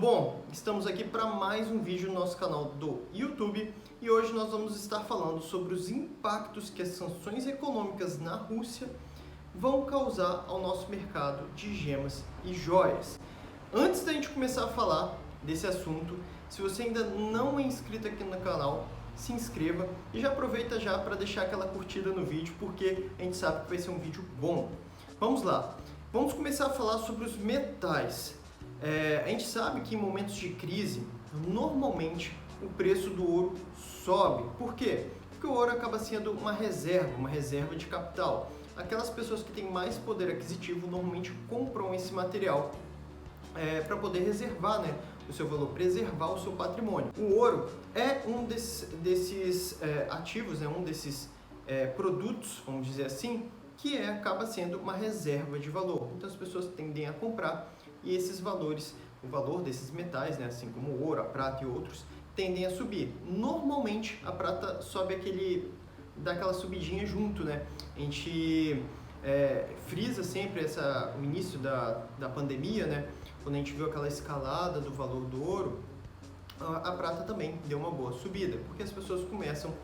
bom? Estamos aqui para mais um vídeo no nosso canal do YouTube e hoje nós vamos estar falando sobre os impactos que as sanções econômicas na Rússia vão causar ao nosso mercado de gemas e joias. Antes da gente começar a falar desse assunto, se você ainda não é inscrito aqui no canal, se inscreva e já aproveita já para deixar aquela curtida no vídeo, porque a gente sabe que vai ser um vídeo bom. Vamos lá, vamos começar a falar sobre os metais. A gente sabe que em momentos de crise, normalmente o preço do ouro sobe. Por quê? Porque o ouro acaba sendo uma reserva de capital. Aquelas pessoas que têm mais poder aquisitivo normalmente compram esse material para poder reservar, né, o seu valor, preservar o seu patrimônio. O ouro é um desses ativos, né, um desses produtos, vamos dizer assim, que acaba sendo uma reserva de valor. Então as pessoas tendem a comprar e esses valores, o valor desses metais, né, assim como o ouro, a prata e outros, tendem a subir. Normalmente a prata sobe dá aquela subidinha junto, né? A gente frisa sempre o início da pandemia, né? Quando a gente viu aquela escalada do valor do ouro, a prata também deu uma boa subida, porque as pessoas começam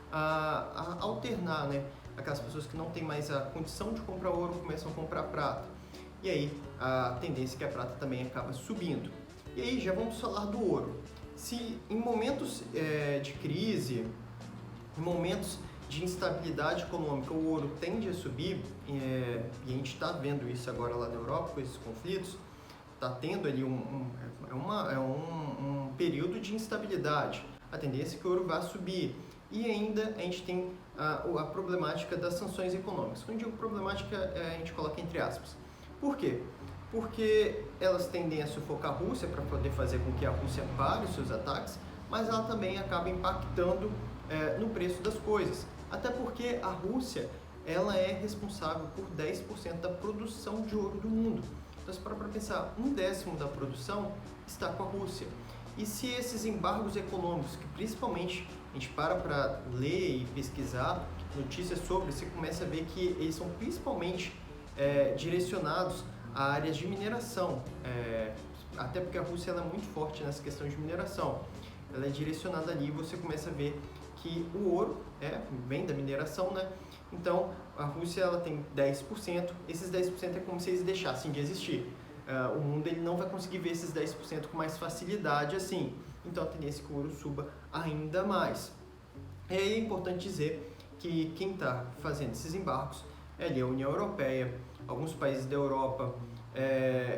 a alternar, né? Aquelas pessoas que não têm mais a condição de comprar ouro começam a comprar prata. E aí a tendência é que a prata também acaba subindo. E aí já vamos falar do ouro. Se em momentos de crise, em momentos de instabilidade econômica, o ouro tende a subir, e a gente está vendo isso agora lá na Europa com esses conflitos, está tendo ali um período de instabilidade. A tendência é que o ouro vá subir. E ainda a gente tem a problemática das sanções econômicas. Quando eu digo problemática, a gente coloca entre aspas. Por quê? Porque elas tendem a sufocar a Rússia para poder fazer com que a Rússia pare os seus ataques, mas ela também acaba impactando no preço das coisas. Até porque a Rússia ela é responsável por 10% da produção de ouro do mundo. Então, se para pensar, 1/10 da produção está com a Rússia. E se esses embargos econômicos, que principalmente a gente para ler e pesquisar notícias sobre, você começa a ver que eles são principalmente direcionados a áreas de mineração, até porque a Rússia ela é muito forte nessa questão de mineração. Ela é direcionada ali e você começa a ver que o ouro vem da mineração, né? Então a Rússia ela tem 10%, esses 10% é como se eles deixassem de existir. O mundo ele não vai conseguir ver esses 10% com mais facilidade assim. Então a tendência é que o ouro suba ainda mais. E aí é importante dizer que quem está fazendo esses embargos é ali a União Europeia, alguns países da Europa,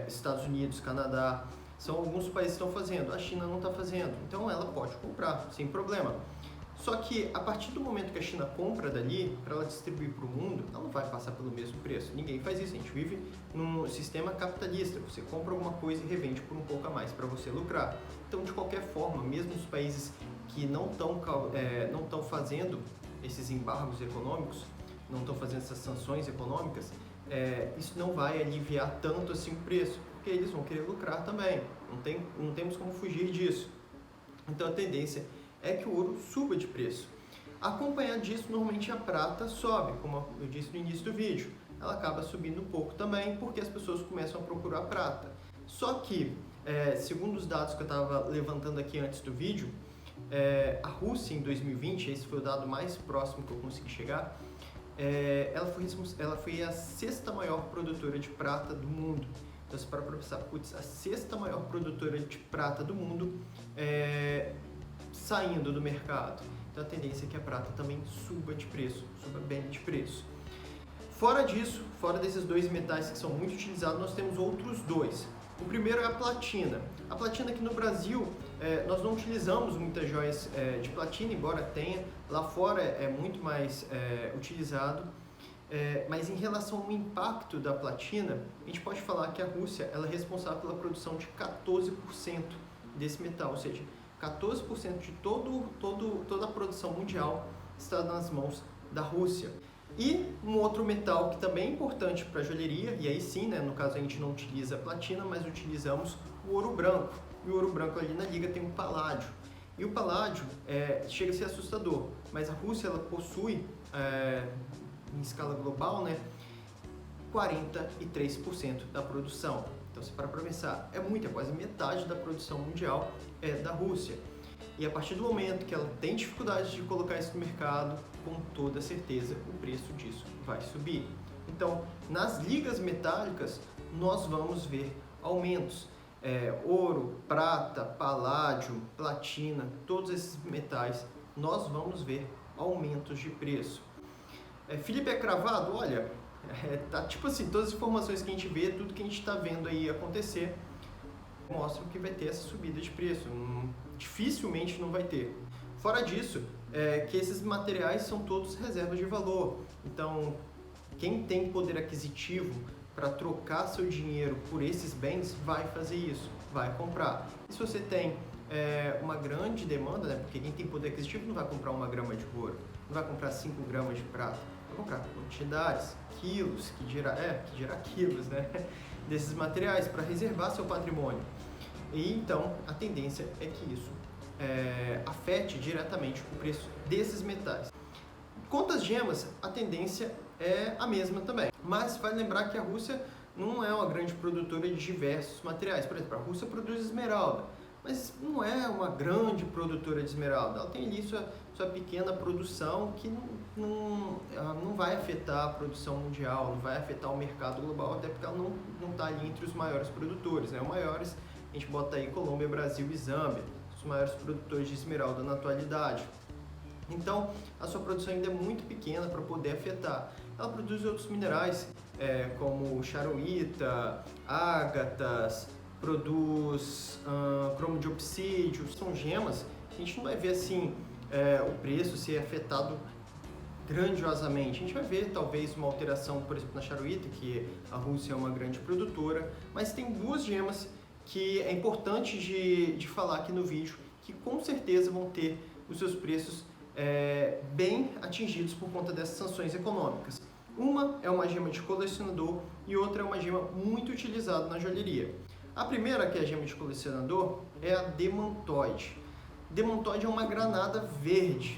Estados Unidos, Canadá, são alguns países que estão fazendo, a China não está fazendo, então ela pode comprar sem problema. Só que a partir do momento que a China compra dali, para ela distribuir para o mundo, ela não vai passar pelo mesmo preço. Ninguém faz isso, a gente vive num sistema capitalista, você compra alguma coisa e revende por um pouco a mais para você lucrar. Então, de qualquer forma, mesmo os países que não estão fazendo esses embargos econômicos, não estão fazendo essas sanções econômicas, isso não vai aliviar tanto assim o preço, porque eles vão querer lucrar também, não temos como fugir disso. Então a tendência é que o ouro suba de preço. Acompanhado disso, normalmente a prata sobe, como eu disse no início do vídeo, ela acaba subindo um pouco também, porque as pessoas começam a procurar prata. Só que, segundo os dados que eu estava levantando aqui antes do vídeo, a Rússia em 2020, esse foi o dado mais próximo que eu consegui chegar, ela foi a 6ª maior produtora de prata do mundo. Então, se para pensar, a 6ª maior produtora de prata do mundo saindo do mercado. Então, a tendência é que a prata também suba de preço, suba bem de preço. Fora disso, fora desses dois metais que são muito utilizados, nós temos outros dois. O primeiro é a platina. A platina aqui no Brasil, nós não utilizamos muitas joias de platina, embora tenha. Lá fora é muito mais utilizado. Mas em relação ao impacto da platina, a gente pode falar que a Rússia ela é responsável pela produção de 14% desse metal, ou seja, 14% de toda a produção mundial está nas mãos da Rússia. E um outro metal que também é importante para a joalheria, e aí sim, né, no caso a gente não utiliza a platina, mas utilizamos o ouro branco. E o ouro branco ali na liga tem o paládio. E o paládio chega a ser assustador, mas a Rússia ela possui, em escala global, né, 43% da produção. Então, se parar para pensar, é muito, é quase metade da produção mundial é da Rússia. E a partir do momento que ela tem dificuldade de colocar isso no mercado, com toda certeza o preço disso vai subir. Então, nas ligas metálicas, nós vamos ver aumentos. Ouro, prata, paládio, platina, todos esses metais, nós vamos ver aumentos de preço. Felipe, é cravado? Olha, tá tipo assim, todas as informações que a gente vê, tudo que a gente está vendo aí acontecer, mostram que vai ter essa subida de preço. Dificilmente não vai ter. Fora disso, que esses materiais são todos reservas de valor. Então, quem tem poder aquisitivo para trocar seu dinheiro por esses bens, vai fazer isso, vai comprar. E se você tem uma grande demanda, né, porque quem tem poder aquisitivo não vai comprar 1 grama de ouro, não vai comprar 5 gramas de prata, vai comprar quantidades, quilos, que dirá quilos, né, desses materiais para reservar seu patrimônio. E então a tendência é que isso afete diretamente o preço desses metais. Quanto às gemas, a tendência é a mesma também. Mas vale lembrar que a Rússia não é uma grande produtora de diversos materiais. Por exemplo, a Rússia produz esmeralda, mas não é uma grande produtora de esmeralda. Ela tem ali sua pequena produção que não vai afetar a produção mundial, não vai afetar o mercado global, até porque ela não está ali entre os maiores produtores, né? Os maiores, a gente bota aí Colômbia, Brasil e Zâmbia, os maiores produtores de esmeralda na atualidade. Então, a sua produção ainda é muito pequena para poder afetar. Ela produz outros minerais, como charoita, ágatas, produz cromo de obsídio, são gemas. A gente não vai ver assim o preço ser afetado grandiosamente. A gente vai ver talvez uma alteração, por exemplo, na charoita, que a Rússia é uma grande produtora, mas tem duas gemas que é importante de falar aqui no vídeo, que com certeza vão ter os seus preços bem atingidos por conta dessas sanções econômicas. Uma é uma gema de colecionador e outra é uma gema muito utilizada na joalheria. A primeira, que é a gema de colecionador, é a demantoide. Demantoide é uma granada verde.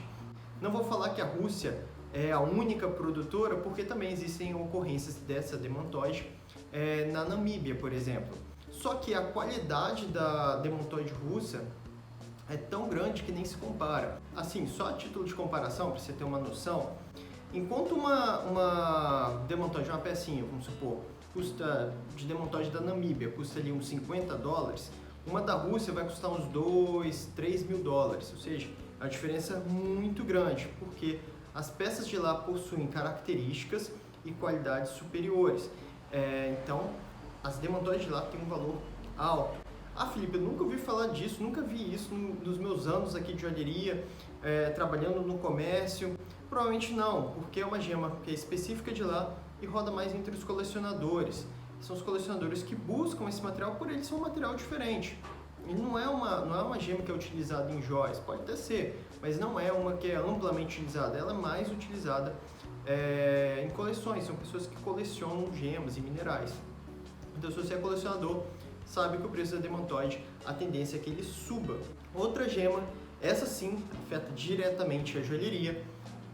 Não vou falar que a Rússia é a única produtora, porque também existem ocorrências dessa demantoide na Namíbia, por exemplo. Só que a qualidade da demantoide russa é tão grande que nem se compara. Assim, só a título de comparação, para você ter uma noção, enquanto uma demantoide, uma pecinha, vamos supor, de demantoide da Namíbia custa ali uns $50, uma da Rússia vai custar uns 2, 3 mil dólares, ou seja, é uma diferença muito grande, porque as peças de lá possuem características e qualidades superiores. Então, as demantoides de lá têm um valor alto. Felipe, eu nunca ouvi falar disso, nunca vi isso nos meus anos aqui de joalheria, trabalhando no comércio. Provavelmente não, porque é uma gema que é específica de lá e roda mais entre os colecionadores. São os colecionadores que buscam esse material, por ele ser um material diferente. E não é uma gema que é utilizada em joias, pode até ser, mas não é uma que é amplamente utilizada, ela é mais utilizada em coleções, são pessoas que colecionam gemas e minerais. Então, se você é colecionador, sabe que o preço da demantoide, a tendência é que ele suba. Outra gema, essa sim, afeta diretamente a joalheria,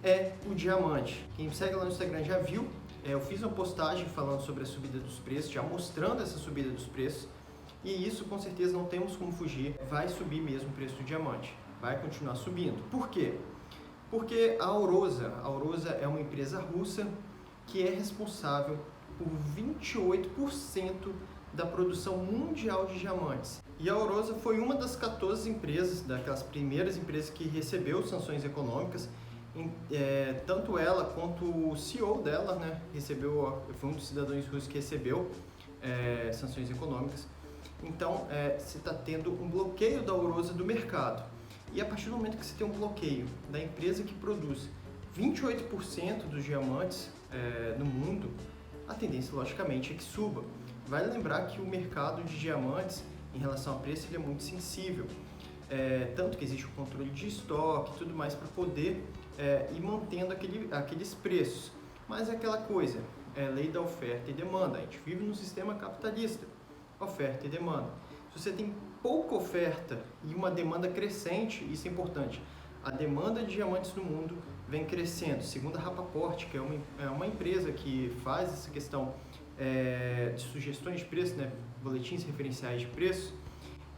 é o diamante. Quem me segue lá no Instagram já viu, eu fiz uma postagem falando sobre a subida dos preços, já mostrando essa subida dos preços, e isso com certeza não temos como fugir, vai subir mesmo o preço do diamante, vai continuar subindo. Por quê? Porque a Aurosa é uma empresa russa que é responsável por 28% da produção mundial de diamantes. E a Aurosa foi uma das 14 empresas, daquelas primeiras empresas que recebeu sanções econômicas. Tanto ela quanto o CEO dela, né, foi um dos cidadãos russos que recebeu sanções econômicas. Então, você está tendo um bloqueio da Aurosa do mercado. E a partir do momento que você tem um bloqueio da empresa que produz 28% dos diamantes no mundo, a tendência, logicamente, é que suba. Vale lembrar que o mercado de diamantes, em relação ao preço, ele é muito sensível. Tanto que existe o controle de estoque e tudo mais para poder ir mantendo aqueles preços. Mas é aquela coisa, lei da oferta e demanda. A gente vive num sistema capitalista, oferta e demanda. Se você tem pouca oferta e uma demanda crescente, isso é importante. A demanda de diamantes no mundo vem crescendo. Segundo a Rapaport, que é uma empresa que faz essa questão de sugestões de preço, né, boletins referenciais de preço,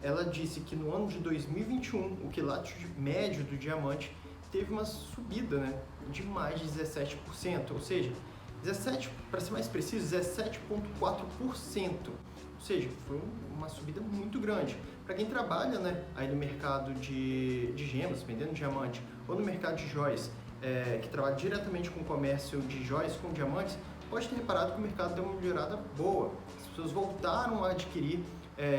ela disse que no ano de 2021 o quilate médio do diamante teve uma subida, né, de mais de 17%, ou seja, 17, para ser mais preciso, 17,4%. Ou seja, foi uma subida muito grande. Para quem trabalha, né, aí no mercado de gemas, vendendo diamante, ou no mercado de joias, que trabalha diretamente com o comércio de joias com diamantes, pode ter reparado que o mercado deu uma melhorada boa. As pessoas voltaram a adquirir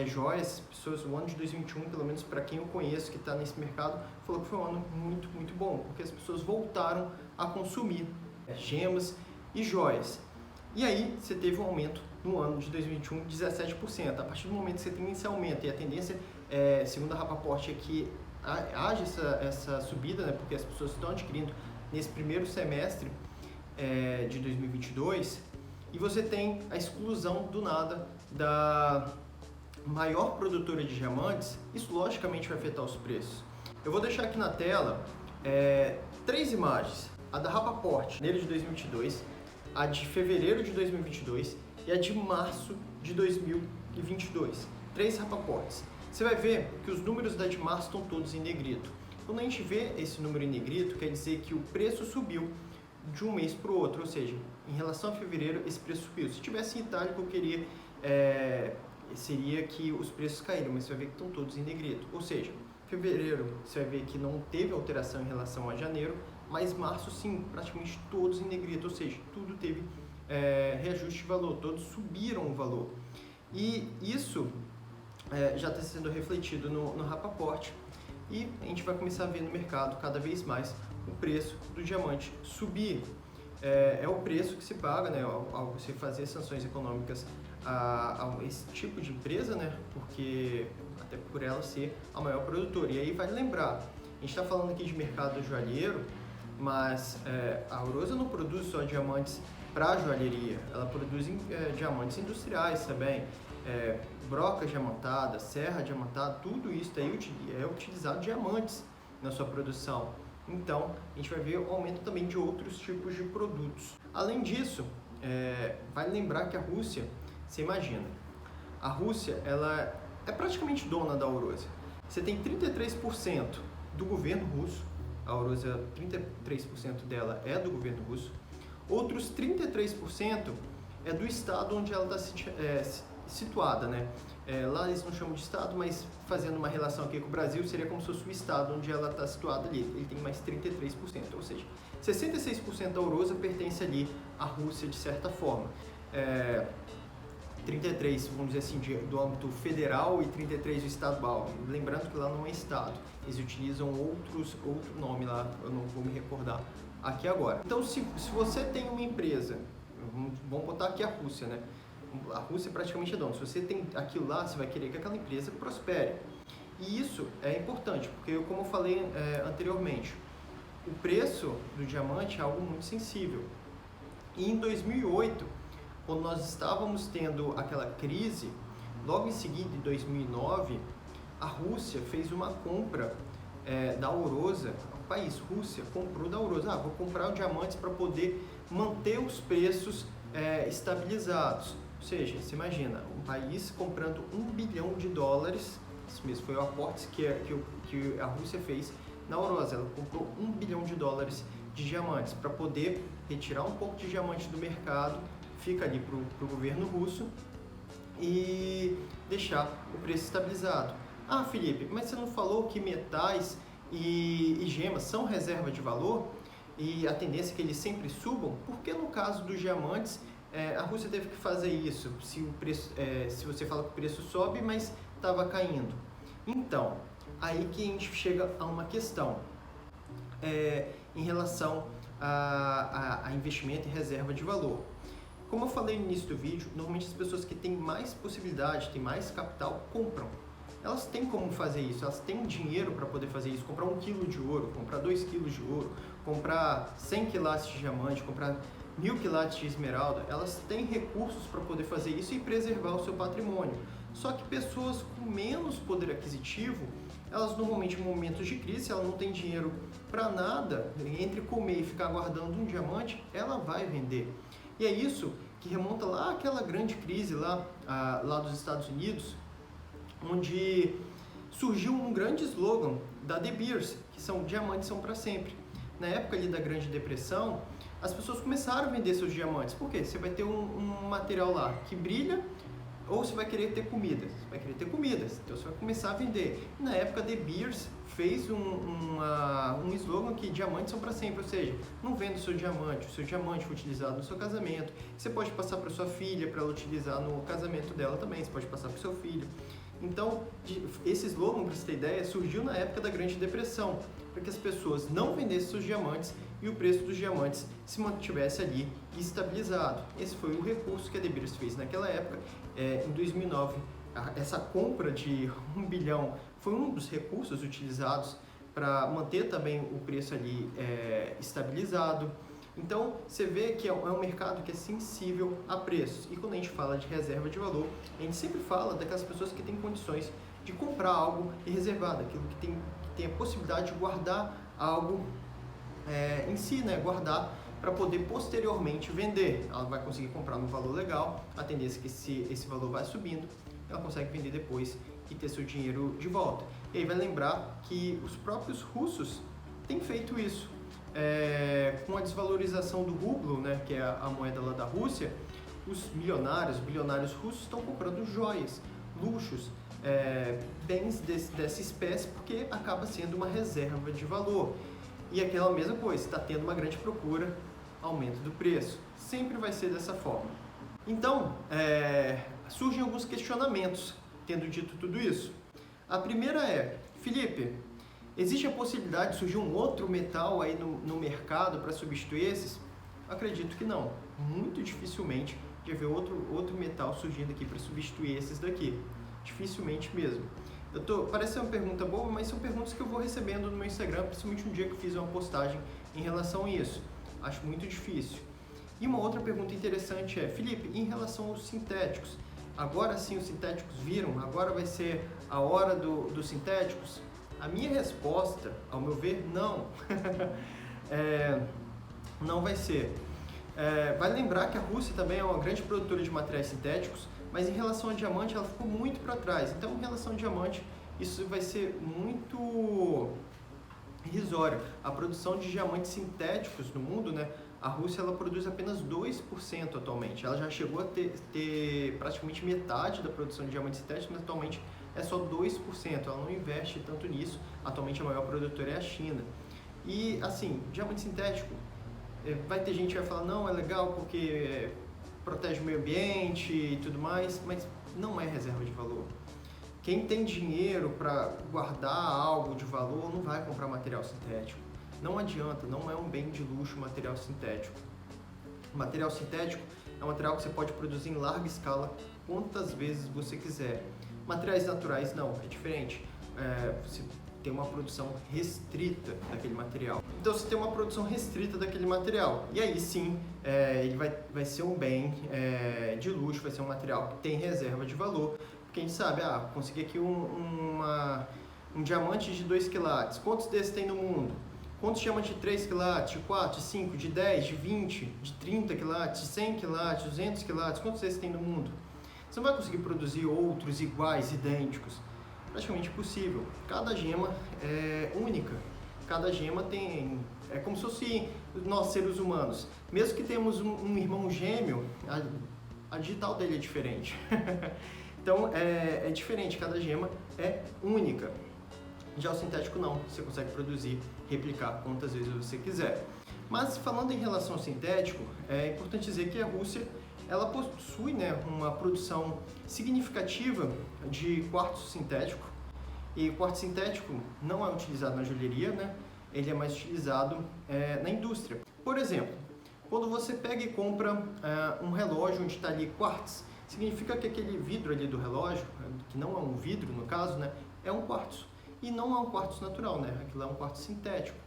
joias, as pessoas, o ano de 2021, pelo menos para quem eu conheço que está nesse mercado, falou que foi um ano muito, muito bom, porque as pessoas voltaram a consumir gemas e joias. E aí você teve um aumento no ano de 2021 de 17%. A partir do momento que você tem esse aumento e a tendência, segundo a Rapaport, é que haja essa subida, né, porque as pessoas estão adquirindo nesse primeiro semestre de 2022, e você tem a exclusão do nada da maior produtora de diamantes, isso logicamente vai afetar os preços. Eu vou deixar aqui na tela 3 imagens, a da Rapaport, janeiro de 2022, a de fevereiro de 2022 e a de março de 2022. 3 Rapaports. Você vai ver que os números da de março estão todos em negrito. Quando a gente vê esse número em negrito, quer dizer que o preço subiu de um mês para o outro, ou seja, em relação a fevereiro, esse preço subiu. Se tivesse em itálico, seria que os preços caíram, mas você vai ver que estão todos em negrito. Ou seja, fevereiro você vai ver que não teve alteração em relação a janeiro, mas março sim, praticamente todos em negrito, ou seja, tudo teve reajuste de valor, todos subiram o valor. E isso já está sendo refletido no Rapaport, e a gente vai começar a ver no mercado cada vez mais o preço do diamante subir. É o preço que se paga, né, ao você fazer sanções econômicas a esse tipo de empresa, né, porque até por ela ser a maior produtora. E aí vale lembrar, a gente está falando aqui de mercado joalheiro, mas a Aurora não produz só diamantes para joalheria, ela produz diamantes industriais também, broca diamantada, serra diamantada, tudo isso daí é utilizado diamantes na sua produção. Então, a gente vai ver o aumento também de outros tipos de produtos. Além disso, vale lembrar que a Rússia, você imagina, a Rússia ela é praticamente dona da Aurora. Você tem 33% do governo russo, a Aurora, 33% dela é do governo russo, outros 33% é do estado onde ela está situada, né? Lá eles não chamam de estado, mas fazendo uma relação aqui com o Brasil, seria como se fosse o estado onde ela está situada ali. Ele tem mais 33%, ou seja, 66% da Aurora pertence ali à Rússia de certa forma. 33, vamos dizer assim, do âmbito federal e 33 do estadual. Lembrando que lá não é estado, eles utilizam outro nome lá, eu não vou me recordar aqui agora. Então, se você tem uma empresa, vamos botar aqui a Rússia, né? A Rússia praticamente é dona. Se você tem aquilo lá, você vai querer que aquela empresa prospere. E isso é importante, porque como eu falei anteriormente, o preço do diamante é algo muito sensível. E em 2008, quando nós estávamos tendo aquela crise, logo em seguida, em 2009, a Rússia fez uma compra da Aurora, o país, Rússia, comprou da Aurora. Vou comprar diamantes para poder manter os preços estabilizados. Ou seja, você imagina, um país comprando $1 bilhão, isso mesmo, foi o aporte que a Rússia fez na Aurora. Ela comprou $1 bilhão de diamantes para poder retirar um pouco de diamante do mercado, fica ali para o governo russo e deixar o preço estabilizado. Ah, Felipe, mas você não falou que metais e gemas são reserva de valor e a tendência é que eles sempre subam? Por que no caso dos diamantes a Rússia teve que fazer isso, se você fala que o preço sobe, mas estava caindo? Então, aí que a gente chega a uma questão em relação a investimento em reserva de valor. Como eu falei no início do vídeo, normalmente as pessoas que têm mais possibilidade, têm mais capital, compram. Elas têm como fazer isso, elas têm dinheiro para poder fazer isso, comprar 1 quilo de ouro, comprar 2 quilos de ouro, comprar 100 quilates de diamante, comprar 1000 quilates de esmeralda. Elas têm recursos para poder fazer isso e preservar o seu patrimônio. Só que pessoas com menos poder aquisitivo, elas normalmente em momentos de crise, se ela não tem dinheiro para nada, entre comer e ficar guardando um diamante, ela vai vender. E é isso que remonta lá àquela grande crise lá dos Estados Unidos, onde surgiu um grande slogan da De Beers, que são diamantes são para sempre. Na época ali da Grande Depressão, as pessoas começaram a vender seus diamantes. Por quê? Você vai ter um material lá que brilha, ou você vai querer ter comida. Você vai querer ter comidas, então você vai começar a vender. Na época, De Beers fez um slogan que diamantes são para sempre, ou seja, não venda o seu diamante foi utilizado no seu casamento. Você pode passar para sua filha, para ela utilizar no casamento dela também, você pode passar para o seu filho. Então, esse slogan, para você ter ideia, surgiu na época da Grande Depressão, para que as pessoas não vendessem seus diamantes e o preço dos diamantes se mantivesse ali estabilizado. Esse foi o recurso que a De Beers fez naquela época. Em 2009, essa compra de 1 bilhão foi um dos recursos utilizados para manter também o preço ali estabilizado. Então, você vê que é um mercado que é sensível a preços. E quando a gente fala de reserva de valor, a gente sempre fala daquelas pessoas que têm condições de comprar algo e reservar, daquilo que tem a possibilidade de guardar algo em si, né? Guardar para poder posteriormente vender. Ela vai conseguir comprar no valor legal, a tendência é que esse valor vai subindo, ela consegue vender depois e ter seu dinheiro de volta. E aí vai lembrar que os próprios russos têm feito isso. Com a desvalorização do rublo, né, que é a moeda lá da Rússia, os bilionários russos estão comprando joias, luxos, bens dessa espécie, porque acaba sendo uma reserva de valor. E aquela mesma coisa, está tendo uma grande procura, aumento do preço. Sempre vai ser dessa forma. Então, surgem alguns questionamentos, tendo dito tudo isso. A primeira é, Felipe, existe a possibilidade de surgir um outro metal aí no mercado para substituir esses? Acredito que não. Muito dificilmente de haver outro metal surgindo aqui para substituir esses daqui. Dificilmente mesmo. Parece ser uma pergunta boa, mas são perguntas que eu vou recebendo no meu Instagram, principalmente um dia que eu fiz uma postagem em relação a isso. Acho muito difícil. E uma outra pergunta interessante é, Felipe, em relação aos sintéticos, agora sim os sintéticos viram? Agora vai ser a hora dos sintéticos? A minha resposta, ao meu ver, não. Não vai ser. Vale lembrar que a Rússia também é uma grande produtora de materiais sintéticos, mas em relação ao diamante ela ficou muito para trás. Então, em relação ao diamante, isso vai ser muito irrisório. A produção de diamantes sintéticos no mundo, né? A Rússia ela produz apenas 2% atualmente. Ela já chegou a ter praticamente metade da produção de diamantes sintéticos, mas atualmente é só 2%. Ela não investe tanto nisso. Atualmente a maior produtora é a China. E assim, diamante sintético, vai ter gente que vai falar, não, é legal porque protege o meio ambiente e tudo mais, mas não é reserva de valor. Quem tem dinheiro para guardar algo de valor não vai comprar material sintético. Não adianta, não é um bem de luxo material sintético. Material sintético é um material que você pode produzir em larga escala quantas vezes você quiser. Materiais naturais não, é diferente. Você tem uma produção restrita daquele material. Então você tem uma produção restrita daquele material. E aí sim, ele vai ser um bem de luxo, vai ser um material que tem reserva de valor. Porque a gente sabe, consegui aqui um diamante de 2 quilates. Quantos desses tem no mundo? Quantos diamantes de 3 quilates, de 4, de 5, de 10, de 20, de 30 quilates, de 100 quilates, 200 quilates? Quantos desses tem no mundo? Você não vai conseguir produzir outros iguais, idênticos. Praticamente impossível. Cada gema é única. Cada gema é como se fosse nós, seres humanos. Mesmo que temos um irmão gêmeo, a digital dele é diferente. Então, é diferente. Cada gema é única. Já o sintético não. Você consegue produzir, replicar quantas vezes você quiser. Mas, falando em relação ao sintético, é importante dizer que a Rússia ela possui, né, uma produção significativa de quartzo sintético. E o quartzo sintético não é utilizado na joalheria, né? Ele é mais utilizado na indústria. Por exemplo, quando você pega e compra um relógio onde está ali quartzo, significa que aquele vidro ali do relógio, que não é um vidro no caso, né, é um quartzo. E não é um quartzo natural, né? Aquilo é um quartzo sintético.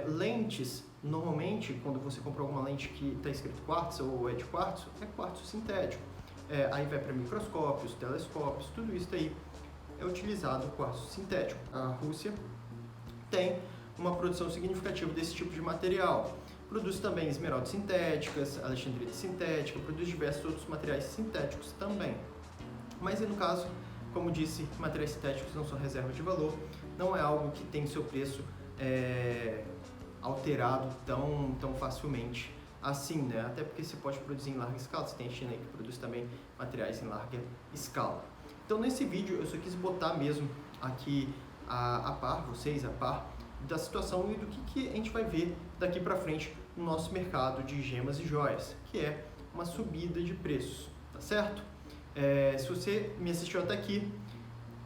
Lentes, normalmente, quando você compra alguma lente que está escrito quartzo ou é de quartzo, é quartzo sintético. Aí vai para microscópios, telescópios, tudo isso aí é utilizado quartzo sintético. A Rússia tem uma produção significativa desse tipo de material. Produz também esmeraldas sintéticas, alexandrite sintética, produz diversos outros materiais sintéticos também. Mas no caso, como disse, materiais sintéticos não são reserva de valor, não é algo que tem seu preço alterado tão facilmente assim, né? Até porque você pode produzir em larga escala, você tem a China aí que produz também materiais em larga escala. Então nesse vídeo eu só quis botar mesmo aqui a par, vocês a par, da situação e do que a gente vai ver daqui para frente no nosso mercado de gemas e joias, que é uma subida de preços, tá certo? Se você me assistiu até aqui,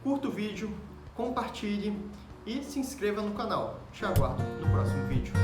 curta o vídeo, compartilhe e se inscreva no canal. Te aguardo no próximo vídeo.